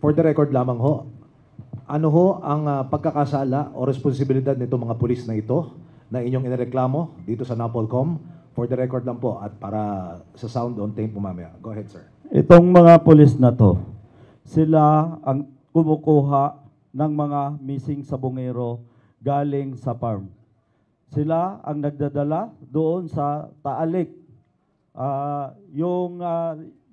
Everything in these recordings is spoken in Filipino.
For the record lamang ho, ano ho ang pagkakasala o responsibilidad nito mga pulis na ito na inyong inireklamo dito sa NAPOLCOM? For the record lang po at para sa sound on tape po mamaya. Go ahead, sir. Itong mga pulis na to, sila ang kumukuha ng mga missing sabongero galing sa farm. Sila ang nagdadala doon sa Taalik.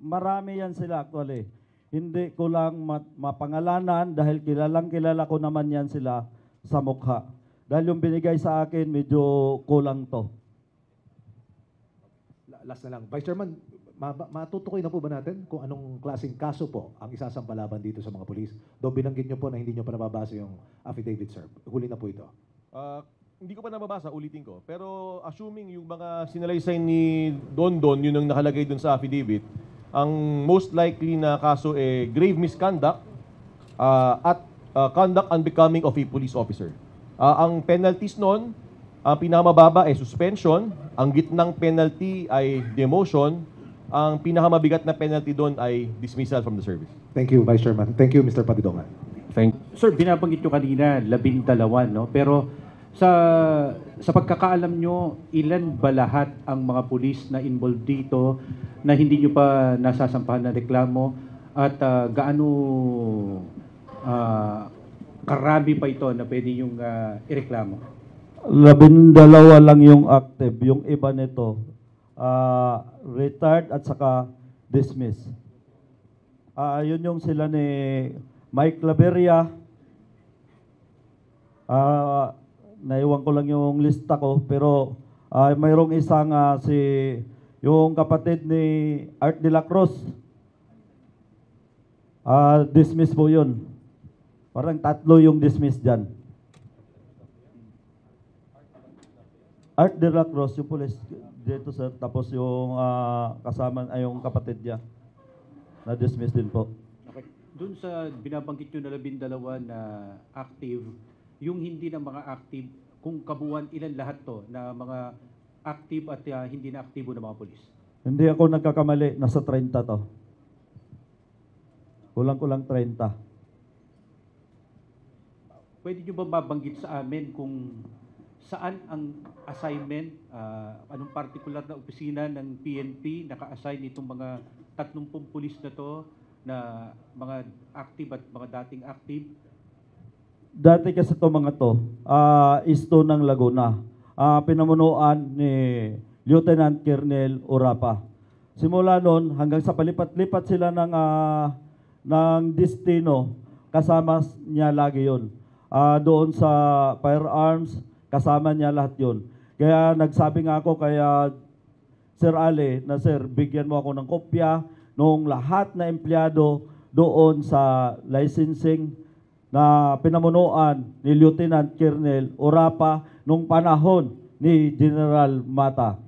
Marami yan sila actually. Hindi ko lang mapangalanan dahil kilala ko naman yan sila sa mukha. Dahil yung binigay sa akin, medyo kulang to. Last na lang. Vice Chairman, matutukoy na po ba natin kung anong klaseng kaso po ang isasampalaban dito sa mga pulis? Though binanggit nyo po na hindi nyo pa nababasa yung affidavit, sir. Huli na po ito. Hindi ko pa nababasa, ulitin ko. Pero assuming yung mga sinalaysay ni Don yun ang nakalagay dun sa affidavit, ang most likely na kaso grave misconduct at conduct unbecoming of a police officer. Ang penalties nun, ang pinakamababa ay suspension, ang gitnang penalty ay demotion, ang pinakamabigat na penalty doon ay dismissal from the service. Thank you, Vice Chairman. Thank you, Mr. Patidongan. Sir, binabanggit nyo kanina, 12, no? Pero sa pagkakaalam nyo, ilan ba lahat ang mga pulis na involved dito na hindi nyo pa nasasampahan na reklamo? At gaano karami pa ito na pwede yung ireklamo? 12 lang yung active. Yung iba nito, retired at saka dismiss. Yun yung sila ni Mike Claveria. Naiwan ko lang yung lista ko, pero mayroong isang yung kapatid ni Art de la Cruz. Dismiss po yun. Parang 3 yung dismiss dyan. Art de la Cruz, yung police dito sir, tapos yung kasama ay yung kapatid niya. Na-dismiss din po. Okay. Doon sa binabanggit nyo na 12 na active, yung hindi na mga active, kung kabuuan, ilan lahat to na mga active at hindi na aktibo na mga polis? Hindi ako nagkakamali, nasa 30 to. Kulang-kulang 30. Pwede nyo ba mabanggit sa amin kung saan ang assignment, anong particular na opisina ng PNP naka-assign itong mga 30 pulis na to, na mga active at mga dating active? Dati kasi to mga to, isto ng Laguna. Pinamunuan ni Lieutenant Colonel Urapa. Simula noon hanggang sa palipat-lipat sila ng destino, kasama niya lagi yon. Doon sa firearms, kasama niya lahat yon. Kaya nagsabi nga ako kaya Sir Ali na sir, bigyan mo ako ng kopya nung lahat na empleyado doon sa licensing na pinamunuan ni Lieutenant Colonel Urapa nung panahon ni General Mata.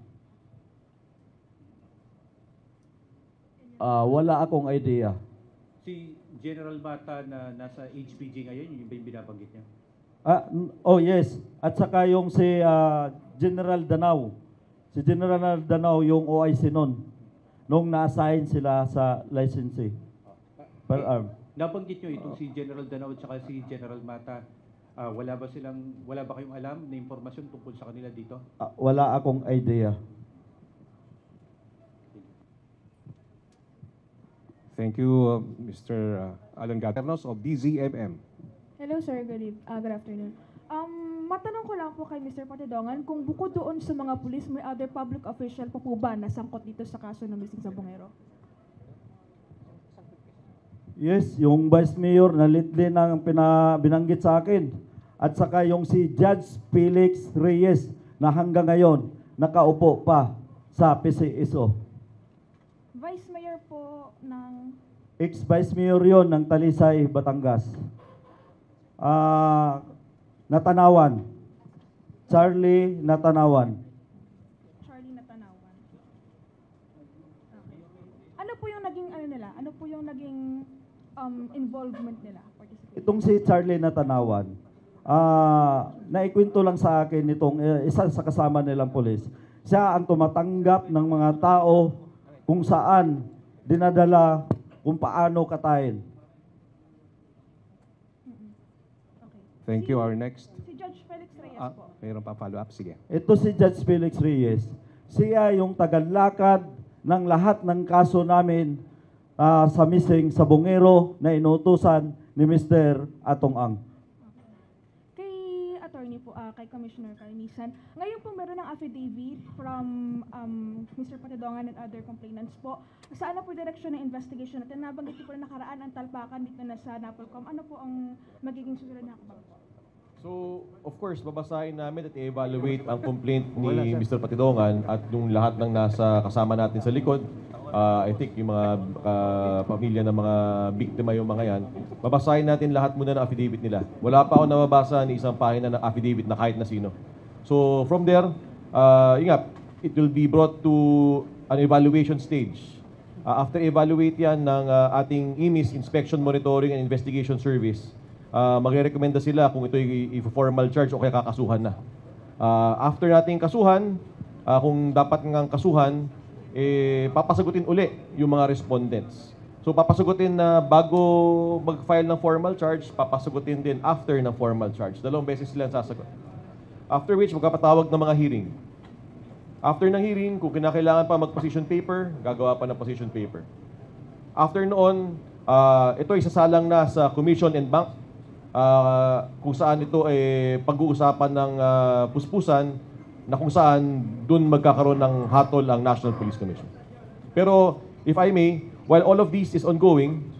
Wala akong idea. Si General Mata na nasa HPG ngayon, yun yung binabanggit niya? Oh yes. At saka yung si General Danao. Si General Danao yung OIC noon. Nung na-assign sila sa licensing. Firearm. Nabanggit nyo itong si General Danao at saka si General Mata. Wala ba kayong alam na impormasyon tungkol sa kanila dito? Wala akong idea. Thank you, Mr. Alan Gaternos of DZMM. Hello sir, good afternoon. Matanong ko lang po kay Mr. Patidongan, kung bukod doon sa mga pulis, may other public official pa po ba na sangkot dito sa kaso ng missing sabongero? Yes, yung Vice Mayor na lately nang binanggit sa akin. At saka yung si Judge Felix Reyes na hanggang ngayon nakaupo pa sa PCSO. Vice Mayor po ng... Ex-Vice Mayor yon ng Talisay, Batangas. Natanawan. Charlie Natanawan. Charlie Natanawan. Okay. Ano po yung naging nila? Ano po yung naging involvement nila? Itong si Charlie Natanawan, naikwento lang sa akin itong isa sa kasama nilang pulis. Siya ang tumatanggap ng mga tao kung saan dinadala kung paano katayin. Thank you. Our next. Si Judge Felix Reyes po. Mayroon pa follow-up? Sige. Ito si Judge Felix Reyes. Siya yung tagalakad ng lahat ng kaso namin sa missing sa Bungero na inutusan ni Mr. Atong Ang. Kay attorney po, kay Commissioner Carnisan, ngayon po meron ng affidavit from Mr. Patidongan and other complainants po. Saan na po direksyon ng investigation natin? Nabanggit po na nakaraan ang talpakan dito na sa NAPOLCOM. Ano po ang magiging susunod na hakbang po? So, of course, babasahin namin at i-evaluate ang complaint ni Mr. Patidongan at yung lahat ng nasa kasama natin sa likod. I think yung mga pamilya ng mga biktima yung mga yan. Babasahin natin lahat muna ng affidavit nila. Wala pa ako nababasa ni isang pahina ng affidavit na kahit na sino. So, from there, yun nga, it will be brought to an evaluation stage. After evaluate yan ng ating IMIS, Inspection, Monitoring and Investigation Service, magre-recommenda sila kung ito i-formal charge o kaya kakasuhan na. After nating kasuhan, kung dapat ngang kasuhan, papasagutin uli yung mga respondents. So papasagutin na bago mag-file ng formal charge, papasagutin din after ng formal charge. 2 beses sila sasagot. After which, magkapatawag ng mga hearing. After ng hearing, kung kinakailangan pa mag-position paper, gagawa pa ng position paper. After noon, ito ay sasalang na sa Commission and Bank, kung saan ito ay pag-uusapan ng puspusan na kung saan dun magkakaroon ng hatol ang National Police Commission. Pero, if I may, while all of this is ongoing,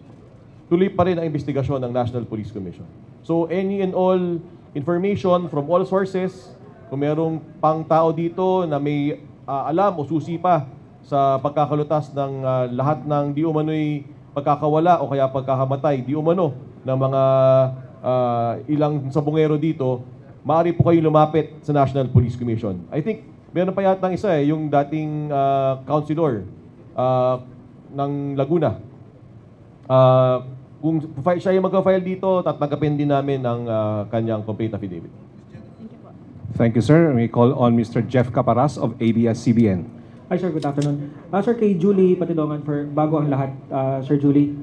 tuloy pa rin ang investigasyon ng National Police Commission. So, any and all information from all sources, kung merong pang tao dito na may alam o susi pa sa pagkakalutas ng lahat ng di umano'y pagkakawala o kaya pagkakamatay, di umano ng mga ilang sabungero dito, maaari po kayo lumapit sa National Police Commission. I think, meron pa yata isa yung dating councilor ng Laguna. Kung siya yung mag-file dito, tatanggapin din namin ang kanyang complaint affidavit. Thank you, sir. We call on Mr. Jeff Caparas of ABS-CBN. Hi sir, good afternoon. Sir, kay Julie Patidongan, bago ang lahat, Sir Julie,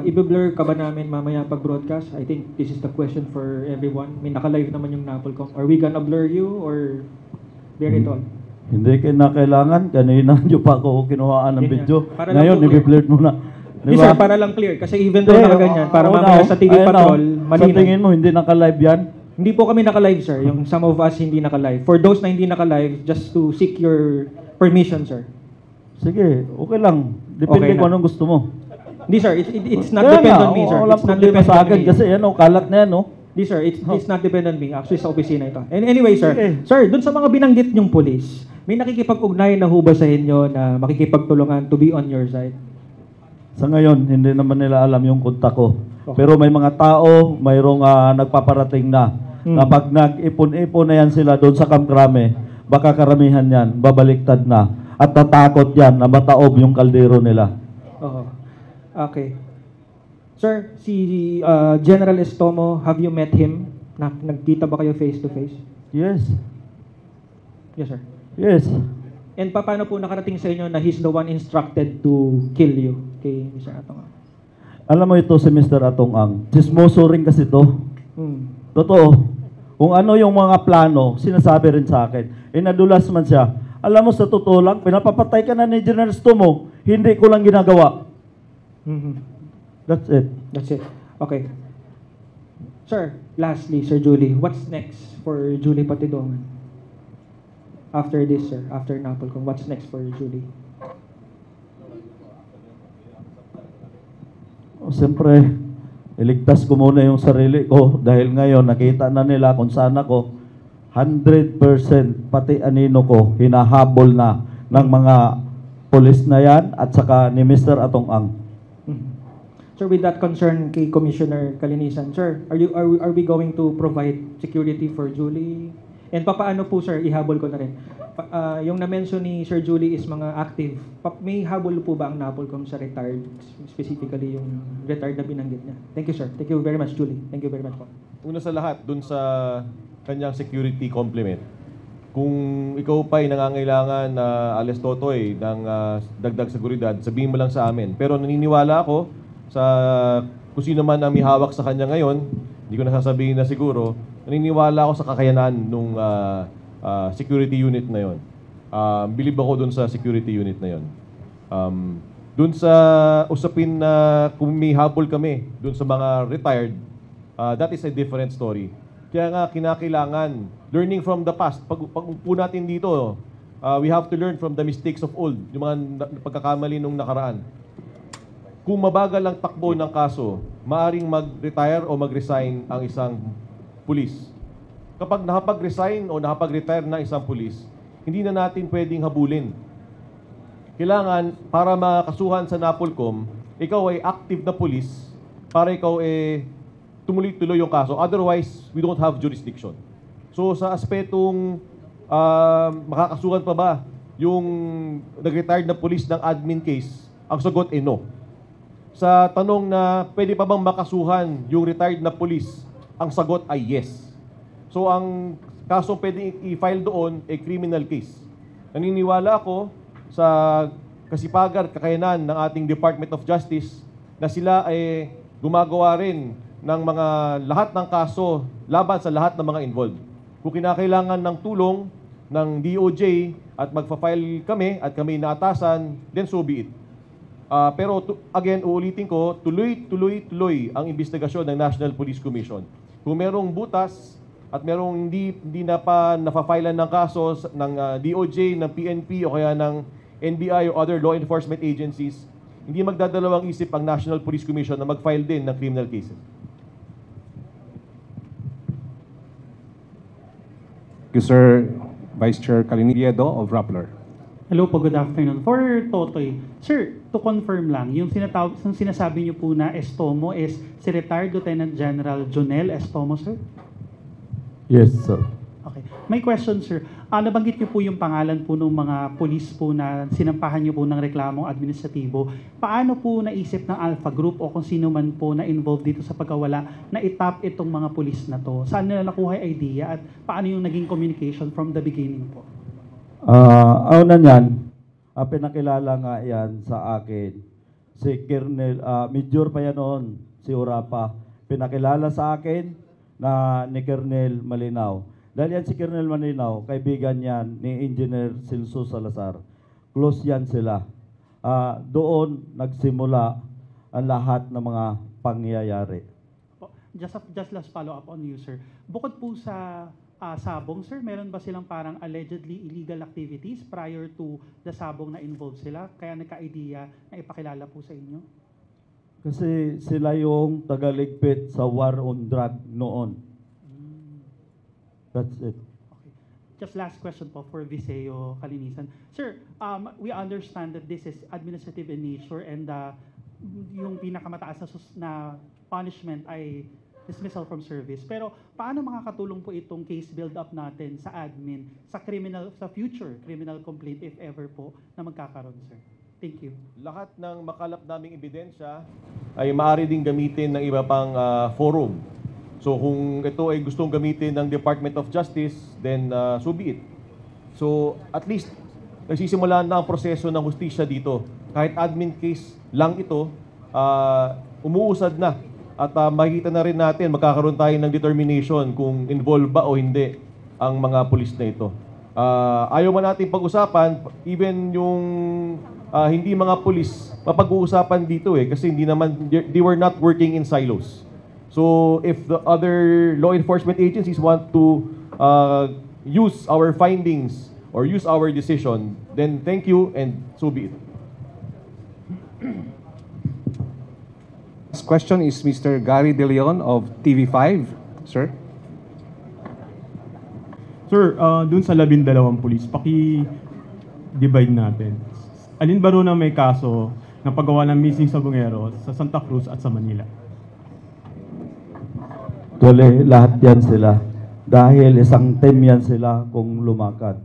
i-blur ka ba namin mamaya pag-broadcast? I think this is the question for everyone. May naka-live naman yung NAPOLCOM. Are we gonna blur you or bear it all? Hindi kailangan. Kanina nyo pa ako kinuhaan ng Ganyan. video. Para lang Ngayon, po clear. i-blur mo na. Di sir, para lang clear. Kasi even though nakaganyan, para mamaya sa TV Patrol, Sa malinaw. tingin mo, hindi naka-live yan? Hindi po kami naka-live, sir. Yung some of us hindi naka-live. For those na hindi naka-live, just to seek your permission, sir. Sige, okay lang. Depende Okay kung na. anong gusto mo. Hindi, sir. It's not Kaya depend nga, on me, sir. walang It's not problema depend sa on akin me. kasi kalat na yan, no? Hindi, sir. It's not depend on me. Actually, sa opisina ito. And anyway, sir. Sige. Sir, dun sa mga binanggit niyong police, may nakikipag-ugnayan na ho ba sa inyo na makikipagtulungan to be on your side? Sa ngayon, hindi naman nila alam yung kontak ko. Okay. Pero may mga tao, mayroong nagpaparating na. Na pag nag-ipon-ipon na yan sila doon sa Kamkrame, baka karamihan yan, babaliktad na. At tatakot yan na mataob yung kaldero nila. Oo. Okay. Sir, si General Estomo, have you met him? Nagkita ba kayo face to face? Yes. Yes, sir. Yes. And paano po nakarating sa inyo na he's the one instructed to kill you kay Mr. Atong? Alam mo ito si Mr. Atong Ang. Chismoso rin kasi to. Totoo. Kung ano yung mga plano, sinasabi rin sa akin. Nadulas man siya. Alam mo, sa totoo lang, pinapapatay ka na ni General Estomo, hindi ko lang ginagawa. That's it. That's it. Okay. Sir, lastly, Sir Julie, what's next for Julie Patidongan? After this, sir, after NAPOLCOM, what's next for Julie? Siyempre, iligtas ko muna yung sarili ko dahil ngayon nakita na nila kung saan ako 100% pati anino ko hinahabol na ng mga polis na yan at saka ni Mr. Atong Ang. Sir, with that concern kay Commissioner Kalinisan, sir, are we going to provide security for Julie? And papaano po, sir, ihabol ko na rin. Yung na-mention ni Sir Julie is mga active. May habol po ba ang NAPOLCOM sa retired, specifically yung retired na binanggit niya? Thank you, sir. Thank you very much, Julie. Thank you very much po. Una sa lahat, dun sa kanyang security complement, kung ikaw pa ay nangangailangan na alas totoy ng dagdag seguridad, sabihin mo lang sa amin. Pero naniniwala ako sa kung sino man ang may hawak sa kanya ngayon, Hindi ko nasasabihin na siguro, naniniwala ako sa kakayanan nung security unit na yon. Believe ako dun sa security unit na yon. Dun sa usapin na kung may habol kami dun sa mga retired, that is a different story. Kaya nga kinakailangan, learning from the past. Pag upo natin dito, we have to learn from the mistakes of old, yung mga pagkakamali nung nakaraan. Kung mabagal ang takbo ng kaso, maaring mag-retire o mag-resign ang isang pulis. Kapag nakapag-resign o nakapag-retire na isang pulis, hindi na natin pwedeng habulin. Kailangan, para makasuhan sa NAPOLCOM, ikaw ay active na pulis para ikaw tumuloy-tuloy yung kaso. Otherwise, we don't have jurisdiction. So sa aspetong makakasuhan pa ba yung nag-retired na pulis ng admin case, ang sagot ay no. Sa tanong na pwede pa bang makasuhan yung retired na pulis, ang sagot ay yes. So ang kaso pwede i-file doon ay criminal case. Naniniwala ako sa kasipagan, kakayanan ng ating Department of Justice na sila ay gumagawa rin ng mga lahat ng kaso laban sa lahat ng mga involved. Kung kinakailangan ng tulong ng DOJ at magfa-file kami at kami naatasan, then so be it. Pero again, uulitin ko, tuloy ang investigasyon ng National Police Commission. Kung merong butas at merong hindi na pa nafa-filean ng kaso ng DOJ, ng PNP o kaya ng NBI o other law enforcement agencies, hindi magdadalawang isip ang National Police Commission na mag-file din ng criminal cases. Thank you, Sir Vice Chair Calinido of Rappler. Hello po, good afternoon. For Totoy, sir, to confirm lang, yung sinasabi niyo po na Estomo is si retired Lieutenant General Jonel Estomo, sir? Yes, sir. Okay. May question, sir. Nabanggit niyo po yung pangalan po ng mga pulis po na sinampahan niyo po ng reklamong administratibo. Paano po naisip ng Alpha Group o kung sino man po na involved dito sa pagkawala na itap itong mga pulis na to? Saan nila nakuha yung idea at paano yung naging communication from the beginning po? Una niyan, pinakilala nga yan sa akin. Si Colonel, Major pa yan noon, si Urapa. Pinakilala sa akin na ni Colonel Malinaw. Dahil yan si Colonel Malinaw, kaibigan yan ni Engineer Celso Salazar. Close yan sila. Doon nagsimula ang lahat ng mga pangyayari. Just last follow-up on you, sir. Bukod po sa sabong, sir, meron ba silang parang allegedly illegal activities prior to the sabong na involved sila? Kaya nagka-idea na ipakilala po sa inyo? Kasi sila yung tagaligpit sa war on drug noon. That's it. Okay. Just last question po for Viseo Kalinisan. Sir, we understand that this is administrative in nature and yung pinakamataas na punishment ay dismissal from service. Pero paano makakatulong po itong case build-up natin sa admin, sa future criminal complaint if ever po na magkakaroon, sir? Thank you. Lahat ng makalap naming ebidensya ay maaari ding gamitin ng iba pang forum. So kung ito ay gustong gamitin ng Department of Justice, then so be it. So at least nagsisimula na ang proseso ng hustisya dito. Kahit admin case lang ito, umuusad na. At makikita na rin natin, magkakaroon tayo ng determination kung involved ba o hindi ang mga pulis na ito. Ayaw man natin pag-usapan, even yung hindi mga pulis, mapag-uusapan dito kasi hindi naman, they were not working in silos. So if the other law enforcement agencies want to use our findings or use our decision, then thank you and so be it. Next question is Mr. Gary De Leon of TV5. Sir? Sir, dun sa 12 pulis, paki-divide natin. Alin ba ro na may kaso ng paggawa ng missing sabongero sa Santa Cruz at sa Manila? Actually, lahat yan sila. Dahil isang team yan sila kung lumakad.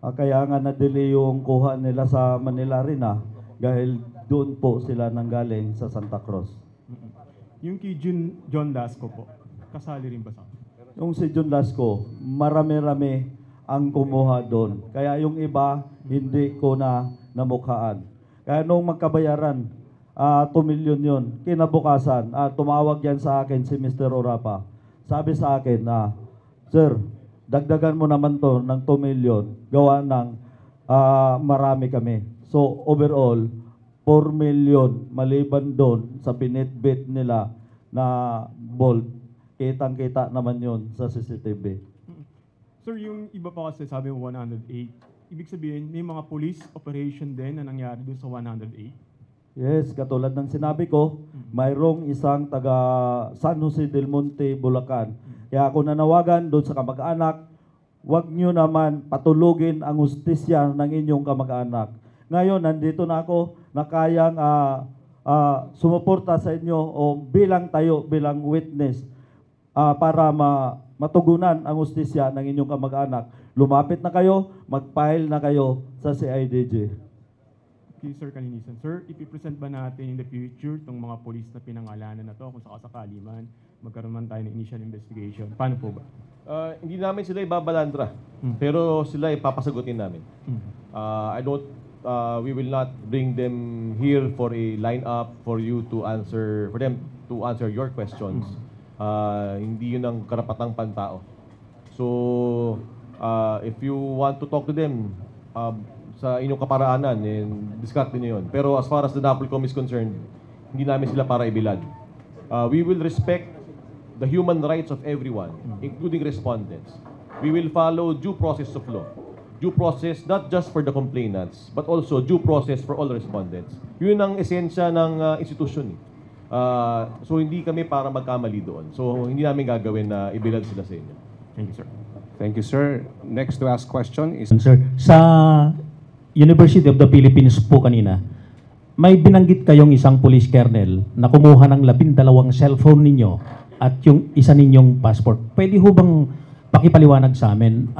Kaya nga na-delay yung kuha nila sa Manila rin dahil doon po sila nanggaling sa Santa Cruz. Yung kay John Lasco po, kasali rin ba sa Yung si John Lasco, marami-rami ang kumuha doon. Kaya yung iba, hindi ko na namukhaan. Kaya nung magkabayaran, 2 million yun. Kinabukasan, tumawag yan sa akin si Mr. Orapa. Sabi sa akin na, Sir, dagdagan mo naman to ng 2 million, gawa ng marami kami. So overall, 4 million maliban doon sa binitbit nila na bolt. Kitang-kita naman yun sa CCTV. Sir, yung iba pa kasi sabi mo 108. Ibig sabihin, may mga police operation din na nangyari dun sa 108? Yes, katulad ng sinabi ko, mayroong isang taga San Jose del Monte, Bulacan. Kaya ako nanawagan doon sa kamag-anak, huwag nyo naman patulugin ang hustisya ng inyong kamag-anak. Ngayon, nandito na ako na kayang sumuporta sa inyo o bilang witness para matugunan ang hustisya ng inyong kamag-anak. Lumapit na kayo, mag-file na kayo sa CIDG. Okay, Sir Kalinisan. Sir, ipipresent ba natin in the future itong mga police na pinangalanan na to kung sakasakali man magkaroon man tayo ng initial investigation? Paano po ba? Hindi namin sila ibabalandra, pero sila ipapasagutin namin. We will not bring them here for a line-up for them to answer your questions. Hindi yun ang karapatang pantao. So, if you want to talk to them, sa inyong kaparaanan, discard niyo yun. Pero as far as the NAPOLCOM is concerned, hindi namin sila para ibilad. We will respect the human rights of everyone, including respondents. We will follow due process of law. Due process not just for the complainants, but also due process for all respondents. Yun ang esensya ng institusyon. So hindi kami para magkamali doon. So hindi namin gagawin na ibilad sila sa inyo. Thank you, sir. Thank you, sir. Next to ask question is Sir, sa University of the Philippines po kanina, may binanggit kayong isang police colonel na kumuha ng 12 cellphone ninyo at yung isa ninyong passport. Pwede ho bang pakipaliwanag sa amin,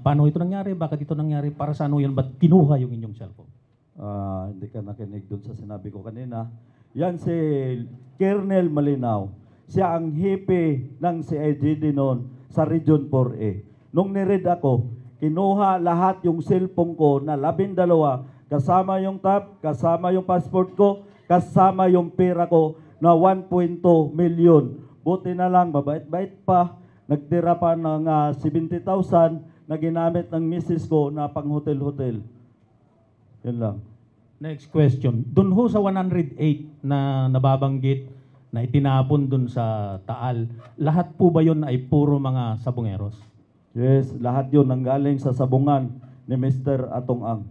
paano ito nangyari, bakit ito nangyari, para sa ano yun, ba't kinuha yung inyong cellphone? Hindi ka nakinig doon sa sinabi ko kanina. Yan si Colonel Malinaw. Siya ang hipe ng CIDG noon sa Region 4A. Nung niread ako, kinuha lahat yung cellphone ko na 12, kasama yung tab, kasama yung passport ko, kasama yung pera ko na 1.2 million. Buti na lang, mabait-bait pa, nagtira pa ng 70,000 na ginamit ng misis ko na pang hotel-hotel. Yun lang. Next question. Doon ho sa 108 na nababanggit na itinapon doon sa Taal, lahat po ba yun ay puro mga sabongeros? Yes, lahat yun nanggaling sa sabungan ni Mr. Atong Ang.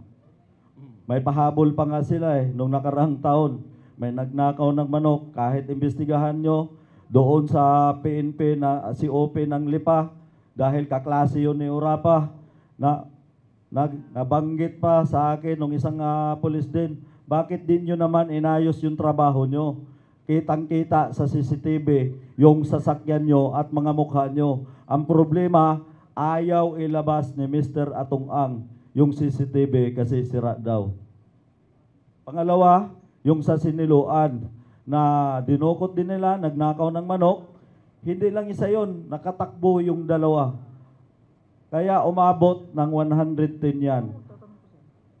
May pahabol pa nga sila nung nakaraang taon. May nagnakaw ng manok, kahit imbestigahan nyo, doon sa PNP na COP ng Lipa, dahil kaklase yun ni Orapa, nabanggit pa sa akin nung isang pulis din, bakit din nyo naman inayos yung trabaho nyo? Kitang-kita sa CCTV yung sasakyan nyo at mga mukha nyo. Ang problema, ayaw ilabas ni Mr. Atong Ang yung CCTV kasi sira daw. Pangalawa, yung sa Siniloan na dinukot din nila, nagnakaw ng manok, hindi lang isa yon, nakatakbo yung dalawa. Kaya umabot ng 110 yan.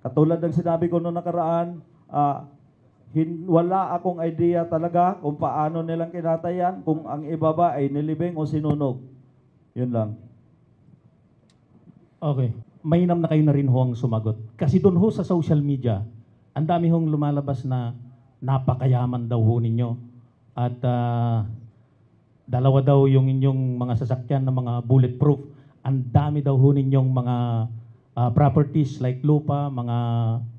Katulad ng sinabi ko noong nakaraan, wala akong idea talaga kung paano nilang kinatayan, kung ang ibaba ay nilibing o sinunog. Yun lang. Okay. Mainam na kayo na rin ho ang sumagot. Kasi doon ho sa social media, ang dami hong lumalabas na napakayaman daw ho ninyo. At dalawa daw yung inyong mga sasakyan na mga bulletproof. Ang dami daw ho ninyong mga properties like lupa,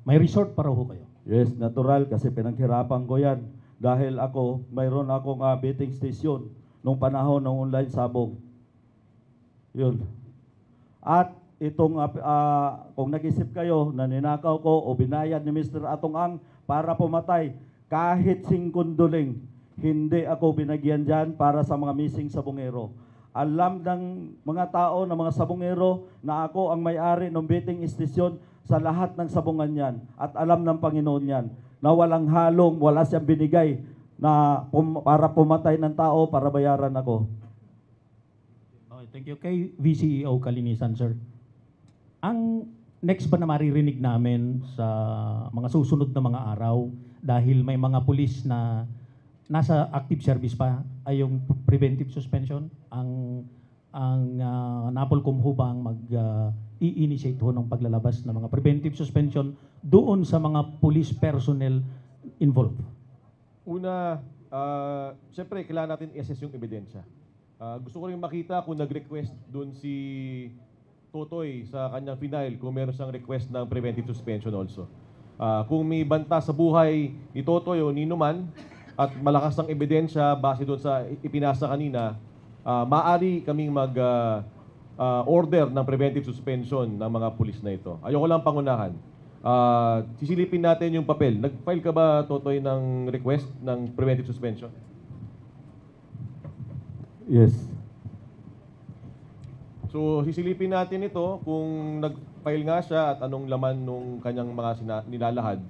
may resort para ho kayo. Yes, natural kasi pinaghirapan ko yan. Dahil mayroon akong betting station nung panahon ng online sabong. Yun. At itong, kung nag-isip kayo na ninakaw ko o binayad ni Mr. Atong Ang para pumatay, kahit singkunduling, hindi ako binagyan dyan para sa mga missing sabongero. Alam ng mga tao, ng mga sabongero, na ako ang may-ari ng betting station sa lahat ng sabungan yan. At alam ng Panginoon yan, na walang halong, wala siyang binigay na para pumatay ng tao, para bayaran ako. Okay, thank you. Kay VCEO Kalinisan, sir. Ang next ba na maririnig namin sa mga susunod na mga araw dahil may mga pulis na nasa active service pa ay yung preventive suspension ang NAPOLCOM ho bang i-initiate ho ng paglalabas ng mga preventive suspension doon sa mga police personnel involved? Una, siyempre, kailangan natin i-assess yung ebidensya. Gusto ko rin makita kung nag-request doon si Totoy sa kanyang final, kung meron siyang request ng preventive suspension also. Kung may banta sa buhay ni Totoy o nino man, at malakas ang ebidensya base doon sa ipinasa kanina, maaari kaming mag-order ng preventive suspension ng mga pulis na ito. Ayoko lang pangunahan. Sisilipin natin yung papel. Nag-file ka ba, Totoy, ng request ng preventive suspension? Yes. So, sisilipin natin ito kung nag-file nga siya at anong laman nung kanyang mga nilalahad.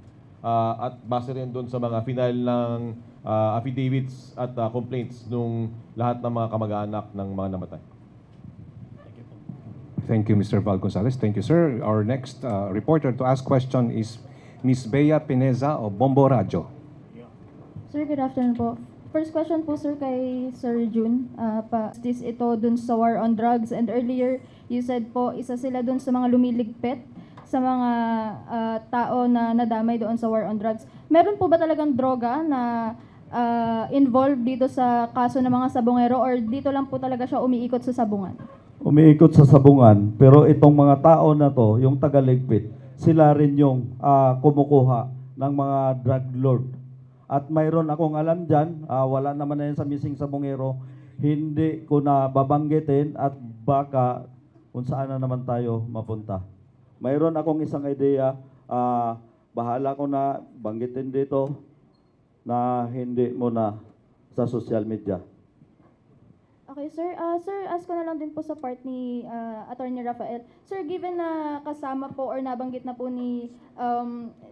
At base rin doon sa mga final ng affidavits at complaints nung lahat ng mga kamag-anak ng mga namatay. Thank you, Mr. Val Gonzalez. Thank you, sir. Our next reporter to ask question is Ms. Bea Pineza of Bombo Radyo. Sir, good afternoon po. First question po, sir, kay Sir June. Ito dun sa war on drugs, and earlier you said po isa sila dun sa mga lumiligpit sa mga tao na nadamay doon sa war on drugs. Meron po ba talagang droga na involved dito sa kaso ng mga sabongero, or dito lang po talaga siya umiikot sa sabungan? Umiikot sa sabungan, pero itong mga tao na to, yung tagaligpit, sila rin yung kumukuha ng mga drug lord. At mayroon akong alam dyan, wala naman na yan sa missing sabongero, hindi ko na babanggitin at baka kung saan na naman tayo mapunta. Mayroon akong isang idea, bahala ko na banggitin dito na hindi mo na sa social media. Okay, sir. Sir, ask ko na lang din po sa part ni Attorney Rafael. Sir, given na kasama po or nabanggit na po ni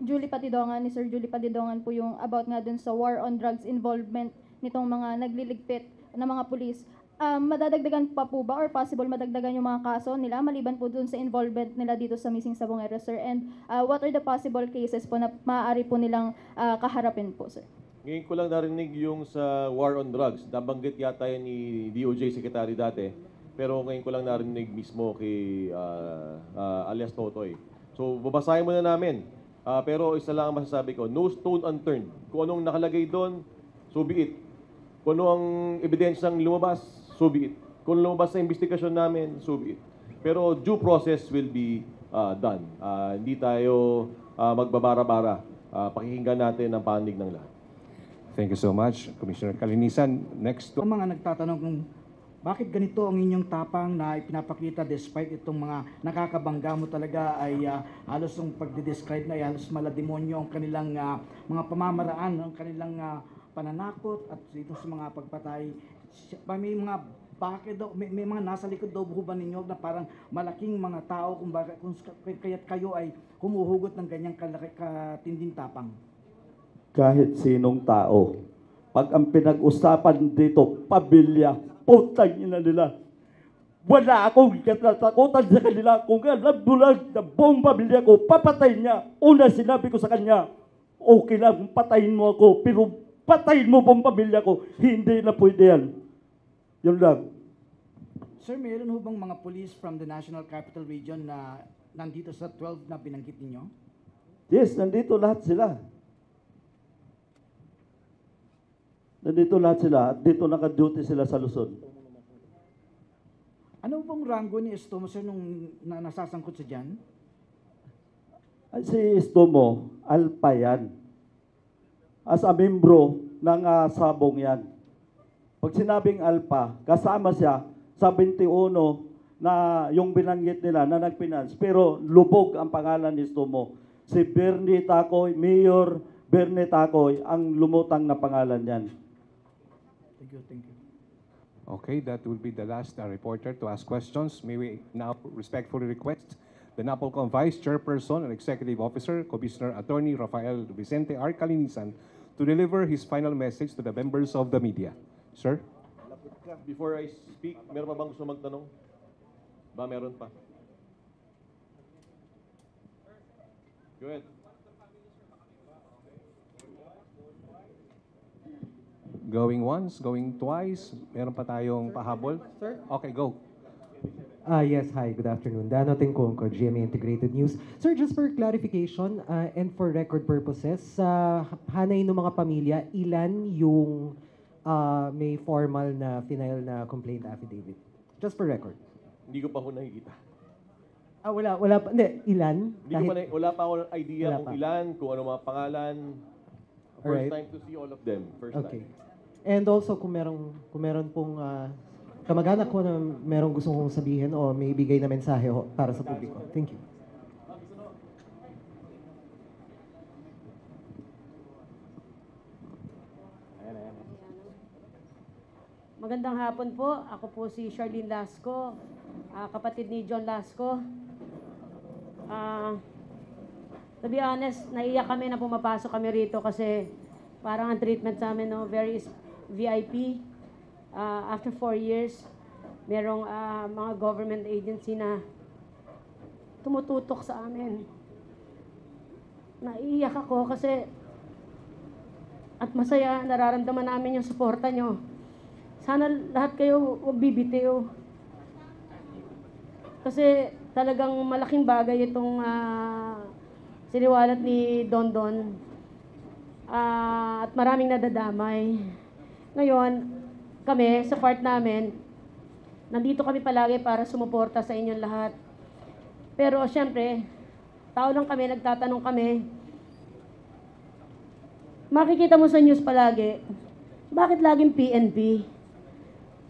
Julie Patidongan, ni Sir Julie Patidongan po yung about nga dun sa war on drugs involvement nitong mga nagliligpit na mga pulis, madadagdagan pa po ba or possible madagdagan yung mga kaso nila maliban po dun sa involvement nila dito sa missing sabongero, sir? And what are the possible cases po na maaari po nilang kaharapin po, sir? Ngayon ko lang narinig yung sa war on drugs. Nabanggit yata yan ni DOJ Secretary dati. Pero ngayon ko lang narinig mismo kay alias Totoy. So, babasahin muna namin. Pero isa lang ang masasabi ko, no stone unturned. Kung anong nakalagay doon, so be it. Kung ano ang ebidensyang lumabas, so be it. Kung lumabas sa investigasyon namin, so be it. Pero due process will be done. Hindi tayo magbabara-bara. Pakikinggan natin ang panig ng lahat. Thank you so much, Commissioner Kalinisan. Next. Ang mga nagtatanong kung bakit ganito ang inyong tapang na ipinapakita despite itong mga nakakabangga mo talaga ay halos yung pagdidescribe na ay halos malademonyo ang kanilang mga pamamaraan, ang kanilang pananakot at dito sa mga pagpatay. May mga bakit daw, may mga nasa likod daw ba ninyo na parang malaking mga tao kung kaya't kayo ay humuhugot ng ganyang katinding tapang? Kahit sinong tao. Pag ang pinag-usapan dito, pamilya, putang ina nila. Wala akong katatakutan sa kanila. Kung alam mo lang na buong pamilya ko, papatayin niya. Una sinabi ko sa kanya, okay lang, patayin mo ako, pero patayin mo buong pamilya ko. Hindi na pwede yan. Yun lang. Sir, mayroon ho bang mga police from the National Capital Region na nandito sa 12 na binanggit ninyo? Yes, nandito lahat sila. Nandito lahat sila at dito naka-duty sila sa Luzon. Ano bang rango ni Estomo, sir, nung nasasangkot sa dyan? Si Estomo, alpa yan. As a membro ng sabong yan. Pag sinabing alpa, kasama siya sa 21 na yung binanggit nila na nag-finance. Pero lubog ang pangalan ni Estomo. Si Bernie Tacoy, Mayor Bernie Tacoy, ang lumutang na pangalan yan. Thank you. Okay, that will be the last reporter to ask questions. May we now respectfully request the NAPOLCOM Vice Chairperson and Executive Officer, Commissioner Attorney Rafael Vicente R. Kalinisan, to deliver his final message to the members of the media. Sir? Before I speak, meron pa bang gusto magtanong? Meron pa. Go ahead. Going once, going twice. Meron pa tayong pahabol. Sir? Okay, go. Yes, hi, good afternoon. Dano Tengkongko, GMA Integrated News. Sir, just for clarification and for record purposes, sa hanay ng mga pamilya, ilan yung may formal na final na complaint affidavit? Just for record. Hindi ko pa ho nakikita. Wala pa. Hindi, ilan? Wala pa ako idea Wala kung pa. ilan, kung ano mga pangalan. First Alright. time to see all of them. First Okay. time. And also, kung meron pong kamag-anak ko na merong gusto kong sabihin o may bigay na mensahe para sa publiko. Thank you. Magandang hapon po. Ako po si Charlene Lasco, kapatid ni John Lasco. To be honest, naiyak kami na pumapasok kami rito kasi parang ang treatment sa amin, no, very VIP. After 4 years, merong mga government agency na tumututok sa amin. Naiiyak ako kasi at masaya, nararamdaman namin yung suporta nyo. Sana lahat kayo huwag bibitiw. Kasi talagang malaking bagay itong siniwalat ni Don Don. At maraming nadadamay. Ngayon, kami, sa part namin, nandito kami palagi para sumuporta sa inyong lahat. Pero syempre, tao lang kami, nagtatanong kami. Makikita mo sa news palagi, bakit laging PNP?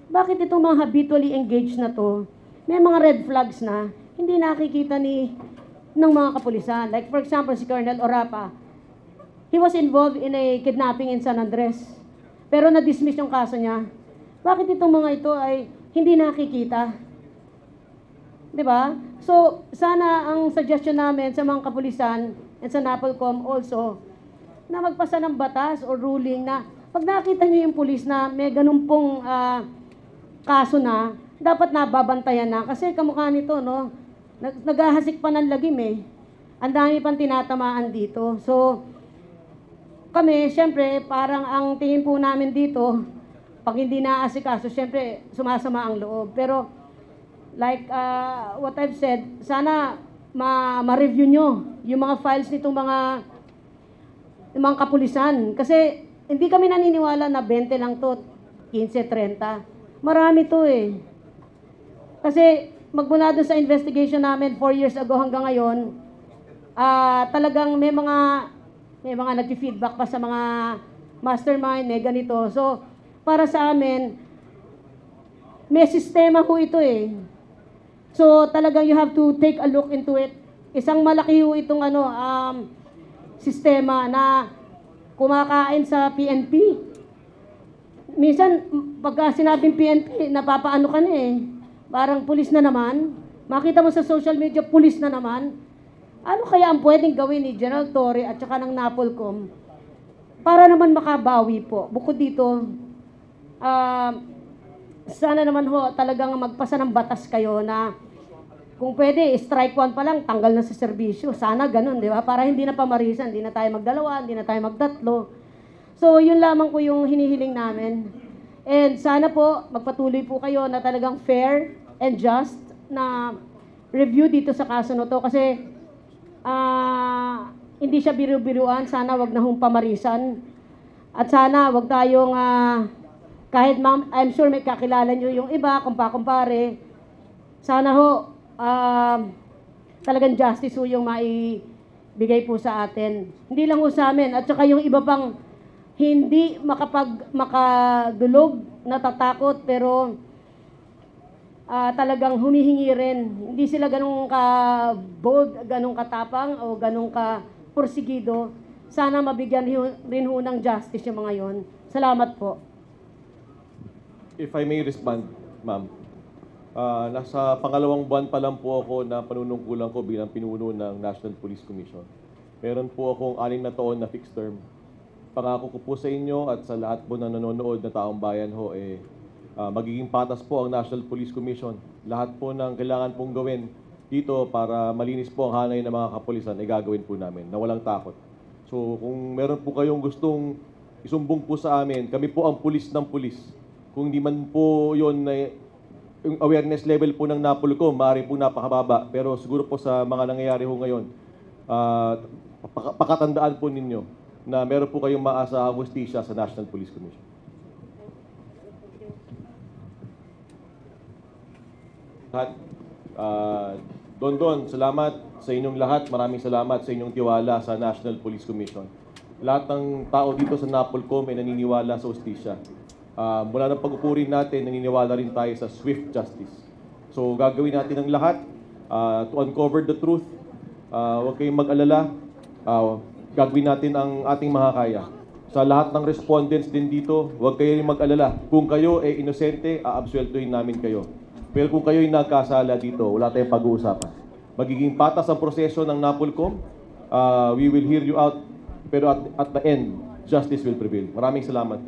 Bakit itong mga habitually engaged na to, may mga red flags na hindi nakikita ng mga kapulisan? Like for example, si Colonel Orapa, he was involved in a kidnapping in San Andres. Pero na-dismiss yung kaso niya. Bakit itong mga ito ay hindi nakikita? 'Di ba? So, sana ang suggestion namin sa mga kapulisan and sa NAPOLCOM also, na magpasa ng batas o ruling na pag nakita nyo yung pulis na may ganun pong kaso na, dapat nababantayan na. Kasi kamukha nito, no? Naghahasik pa ng lagim eh. Ang dami pang tinatamaan dito. So, kami, syempre, parang ang tingin po namin dito, pag hindi naasikaso, syempre, sumasama ang loob. Pero, like what I've said, sana ma-review nyo yung mga files nitong mga kapulisan. Kasi, hindi kami naniniwala na 20 lang to, 15, 30. Marami to eh. Kasi, magmula doon sa investigation namin 4 years ago hanggang ngayon, talagang may mga nag-feedback pa sa mga mastermind, may ganito. So, para sa amin, may sistema po ito eh. So, talagang you have to take a look into it. Isang malaki po itong sistema na kumakain sa PNP. Minsan, pagka sinabing PNP, napapaano ka na eh. Parang pulis na naman. Makita mo sa social media, pulis na naman. Ano kaya ang pwedeng gawin ni General Torre at saka ng NAPOLCOM para naman makabawi po? Bukod dito, sana naman ho talagang magpasa ng batas kayo na kung pwede, strike 1 pa lang, tanggal na sa serbisyo. Sana ganun, di ba? Para hindi na pamarisan, hindi na tayo magdalawa, hindi na tayo magtatlo. So, yun lamang po yung hinihiling namin. And sana po, magpatuloy po kayo na talagang fair and just na review dito sa kaso na to. Kasi, hindi siya biru-biruan. Sana wag na hong pamarisan. At sana wag tayong, kahit I'm sure may kakilala nyo yung iba, kumpare. Sana ho, talagang justice ho yung maibigay po sa atin. Hindi lang ho sa amin. At saka yung iba pang hindi makadulog, natatakot, pero talagang humihingi rin. Hindi sila ganun ka-bold, ganun katapang, o ganun ka-porsigido. Sana mabigyan rin ho ng justice yung mga yon. Salamat po. If I may respond, ma'am. Nasa pangalawang buwan pa lang po ako na panunungkulan ko bilang pinuno ng National Police Commission. Meron po akong 6 na taon na fixed term. Pangako ko po sa inyo at sa lahat po na nanonood na taong bayan ho, magiging patas po ang National Police Commission. Lahat po ng kailangan pong gawin dito para malinis po ang hanay ng mga kapulisan, gagawin po namin na walang takot. So kung meron po kayong gustong isumbong po sa amin. Kami po ang pulis ng pulis. Kung di man po yon yung awareness level po ng NAPOLCOM, maaari po napakababa. Pero siguro po sa mga nangyayari ho ngayon, pakatandaan po ninyo na meron po kayong maasahang hustisya sa National Police Commission. Don, salamat sa inyong lahat. Maraming salamat sa inyong tiwala sa National Police Commission. Lahat ng tao dito sa NAPOLCOM ay naniniwala sa hustisya. Mula ng pag-upuri natin, naniniwala rin tayo sa swift justice. So gagawin natin ang lahat to uncover the truth. Huwag kayong mag-alala. Gagawin natin ang ating makakaya. Sa lahat ng respondents din dito, huwag kayong mag-alala. Kung kayo ay inosente, aabsueltuhin namin kayo. Pero kung kayo'y nagkasala dito, wala tayong pag-uusapan. Magiging patas ang proseso ng NAPOLCOM. We will hear you out. Pero at the end, justice will prevail. Maraming salamat.